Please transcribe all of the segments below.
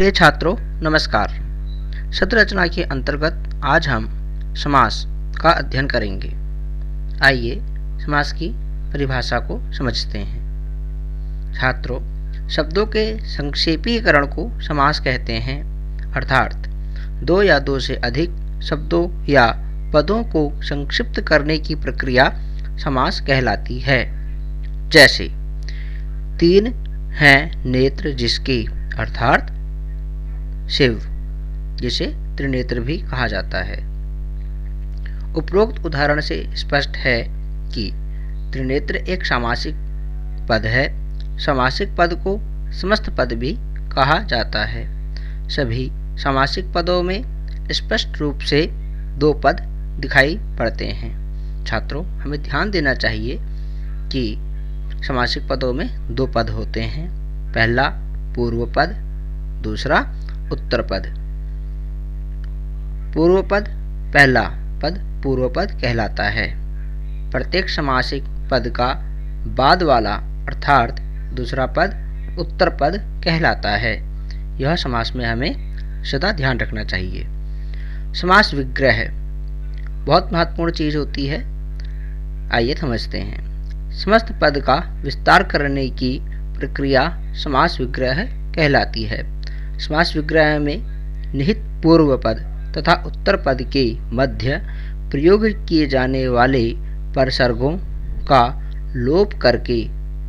प्रिय छात्रों, नमस्कार। शब्द रचना के अंतर्गत आज हम समास का अध्ययन करेंगे। आइए समास की परिभाषा को समझते हैं। छात्रों, शब्दों के संक्षेपीकरण को समास कहते हैं, अर्थात दो या दो से अधिक शब्दों या पदों को संक्षिप्त करने की प्रक्रिया समास कहलाती है। जैसे तीन हैं नेत्र जिसके, अर्थात शिव, जिसे त्रिनेत्र भी कहा जाता है। उपरोक्त उदाहरण से स्पष्ट है कि त्रिनेत्र एक सामासिक पद है। सामासिक पद को समस्त पद भी कहा जाता है। सभी सामासिक पदों में स्पष्ट रूप से दो पद दिखाई पड़ते हैं। छात्रों, हमें ध्यान देना चाहिए कि सामासिक पदों में दो पद होते हैं। पहला पूर्व पद, दूसरा उत्तर पद। पूर्व पद पहला पद पूर्व पद कहलाता है। प्रत्येक सामासिक पद का बाद वाला अर्थात दूसरा पद उत्तर पद कहलाता है। यह समास में हमें सदा ध्यान रखना चाहिए। समास विग्रह बहुत महत्वपूर्ण चीज होती है। आइए समझते हैं। समस्त पद का विस्तार करने की प्रक्रिया समास विग्रह कहलाती है। समास विग्रह में निहित पूर्व पद तथा उत्तर पद के मध्य प्रयोग किए जाने वाले परसर्गों का लोप करके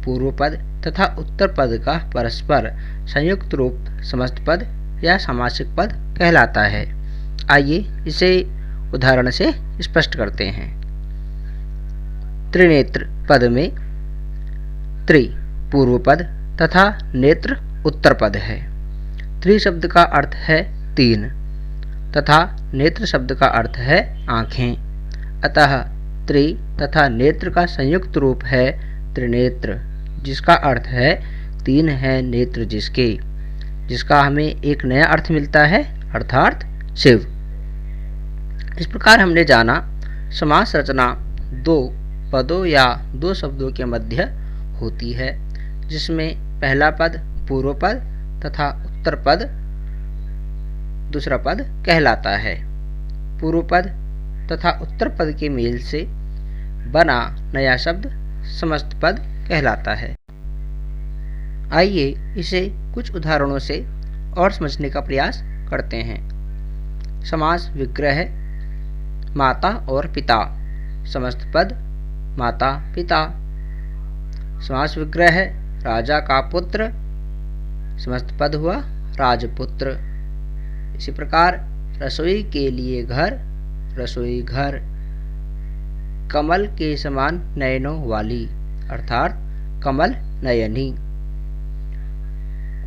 पूर्व पद तथा उत्तर पद का परस्पर संयुक्त रूप समस्त पद या सामासिक पद कहलाता है। आइए इसे उदाहरण से स्पष्ट करते हैं। त्रिनेत्र पद में त्रि पूर्व पद तथा नेत्र उत्तर पद है। त्रि शब्द का अर्थ है तीन तथा नेत्र शब्द का अर्थ है आँखें। अतः त्रि तथा नेत्र का संयुक्त रूप है त्रिनेत्र, जिसका अर्थ है तीन है नेत्र जिसके, जिसका हमें एक नया अर्थ मिलता है, अर्थात शिव। इस प्रकार हमने जाना समास रचना दो पदों या दो शब्दों के मध्य होती है, जिसमें पहला पद पूर्व पद तथा उत्तर पद दूसरा पद कहलाता है। पूर्व पद तथा उत्तर पद के मेल से बना नया शब्द समस्त पद कहलाता है। आइए इसे कुछ उदाहरणों से और समझने का प्रयास करते हैं। समास विग्रह माता और पिता, समस्त पद माता पिता। समास विग्रह राजा का पुत्र, समस्त पद हुआ राजपुत्र। इसी प्रकार रसोई के लिए घर, रसोई घर। कमल के समान नयनों वाली, अर्थात कमल नयनी।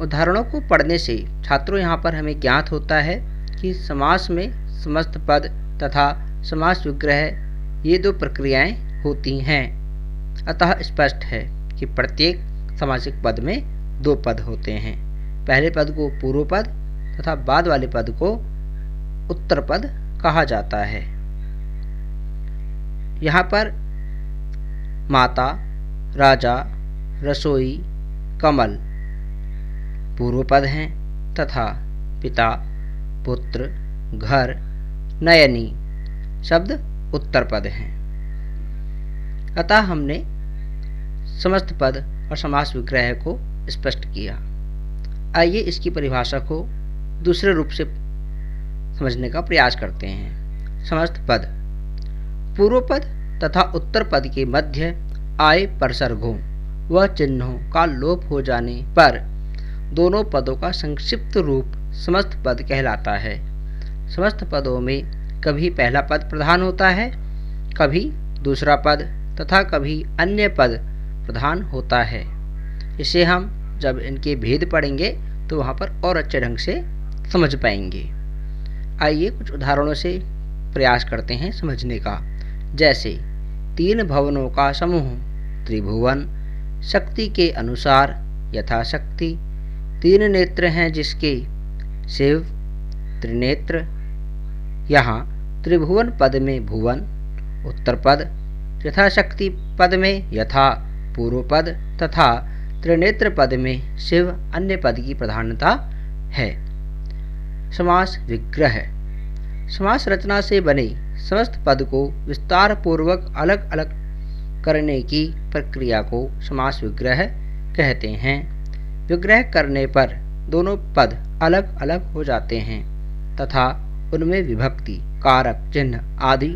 उदाहरणों को पढ़ने से छात्रों यहाँ पर हमें ज्ञात होता है कि समास में समस्त पद तथा समास विग्रह ये दो प्रक्रियाएं होती हैं। अतः स्पष्ट है कि प्रत्येक सामासिक पद में दो पद होते हैं। पहले पद को पूर्व पद तथा बाद वाले पद को उत्तर पद कहा जाता है। यहाँ पर माता, राजा, रसोई, कमल पूर्व पद हैं तथा पिता, पुत्र, घर, नयनी शब्द उत्तर पद हैं। अतः हमने समस्त पद और समास विग्रह को स्पष्ट किया। आइए इसकी परिभाषा को दूसरे रूप से समझने का प्रयास करते हैं। समस्त पद पूर्व पद तथा उत्तर पद के मध्य आए परसर्गों व चिन्हों का लोप हो जाने पर दोनों पदों का संक्षिप्त रूप समस्त पद कहलाता है। समस्त पदों में कभी पहला पद प्रधान होता है, कभी दूसरा पद तथा कभी अन्य पद प्रधान होता है। इसे हम जब इनके भेद पढ़ेंगे तो वहाँ पर और अच्छे ढंग से समझ पाएंगे। आइए कुछ उदाहरणों से प्रयास करते हैं समझने का। जैसे तीन भवनों का समूह त्रिभुवन, शक्ति के अनुसार यथाशक्ति। तीन नेत्र हैं जिसके, शिव, त्रिनेत्र। यहाँ त्रिभुवन पद में भुवन उत्तर पद, यथाशक्ति पद में यथा पूर्व पद तथा त्रिनेत्र पद में शिव अन्य पद की प्रधानता है। समास विग्रह। समास रचना से बने समस्त पद को विस्तार पूर्वक अलग अलग करने की प्रक्रिया को समास विग्रह कहते हैं। विग्रह करने पर दोनों पद अलग अलग हो जाते हैं तथा उनमें विभक्ति, कारक चिन्ह आदि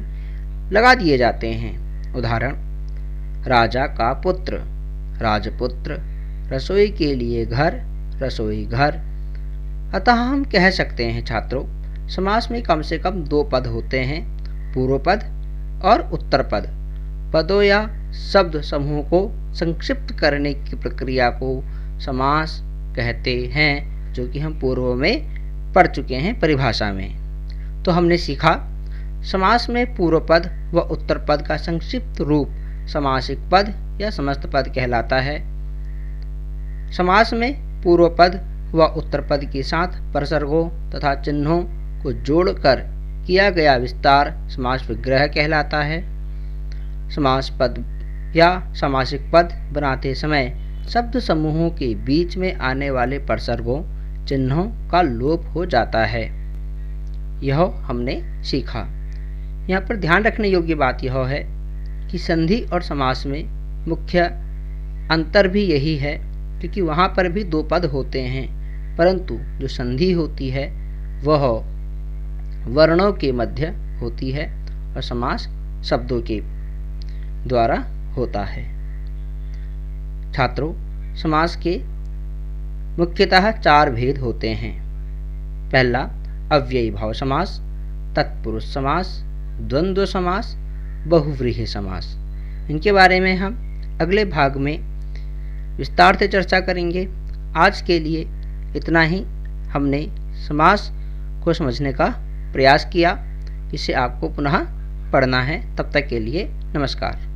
लगा दिए जाते हैं। उदाहरण: राजा का पुत्र, राजपुत्र। रसोई के लिए घर, रसोई घर। अतः हम कह सकते हैं छात्रों, समास में कम से कम दो पद होते हैं, पूर्व पद और उत्तर पद। पदों या शब्द समूह को संक्षिप्त करने की प्रक्रिया को समास कहते हैं, जो कि हम पूर्व में पढ़ चुके हैं परिभाषा में। तो हमने सीखा, समास में पूर्व पद व उत्तर पद का संक्षिप्त रूप समासिक पद या समस्त पद कहलाता है। समास में पूर्व पद व उत्तर पद के साथ प्रसर्गों तथा चिन्हों को जोड़कर किया गया विस्तार समास विग्रह कहलाता है। समास पद या समासिक पद बनाते समय शब्द समूहों के बीच में आने वाले प्रसर्गों, चिन्हों का लोप हो जाता है। यह हमने सीखा। यहाँ पर ध्यान रखने योग्य बात यह है कि संधि और समास में मुख्य अंतर भी यही है, क्योंकि वहाँ पर भी दो पद होते हैं, परंतु जो संधि होती है वह वर्णों के मध्य होती है और समास शब्दों के द्वारा होता है। छात्रों, समास के मुख्यतः चार भेद होते हैं। पहला अव्ययी भाव समास, तत्पुरुष समास, द्वंद्व समास, बहुव्रीहि समास। इनके बारे में हम अगले भाग में विस्तार से चर्चा करेंगे। आज के लिए इतना ही। हमने समास को समझने का प्रयास किया, इसे आपको पुनः पढ़ना है। तब तक के लिए नमस्कार।